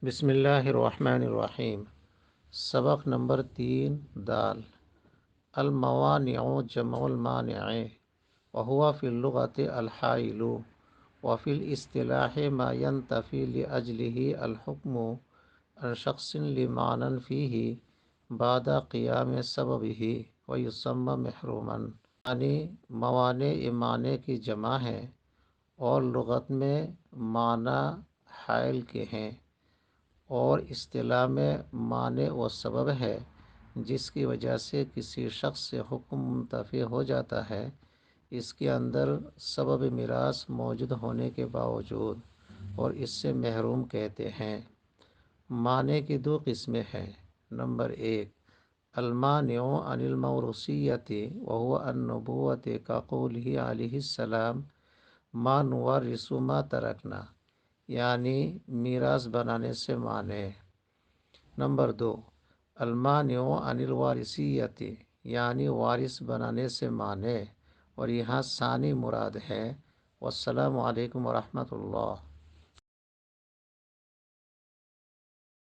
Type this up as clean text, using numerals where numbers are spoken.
بسم اللہ الرحمن الرحیم۔ سبق نمبر 3 دال۔ الموانع جمع المانع وهو في اللغة الحائل وفي الاصطلاح ما ينتفي لأجله الحكم عن شخص لمعنى فيه بعد قیام سببه ويسمى محروما، یعنی موانع معنی کی جمع ہے اور لغت میں معنی حائل کے ہیں، اور اصطلاح میں مانع و سبب ہے جس کی وجہ سے کسی شخص سے حکم منتفی ہو جاتا ہے، اس کے اندر سبب میراث موجود ہونے کے باوجود، اور اس سے محروم کہتے ہیں۔ مانع کی دو قسمیں ہیں۔ نمبر 1، المانع عن الموروثیت وهو النبوۃ كقوله علیہ السلام ما نورث ما ترکنا، یعنی میراث بنانے سے مانع۔ نمبر 2، المانع عن الوارثیت، یعنی وارث بنانے سے مانع، اور یہاں ثانی مراد ہے۔ والسلام علیکم ورحمۃ اللہ۔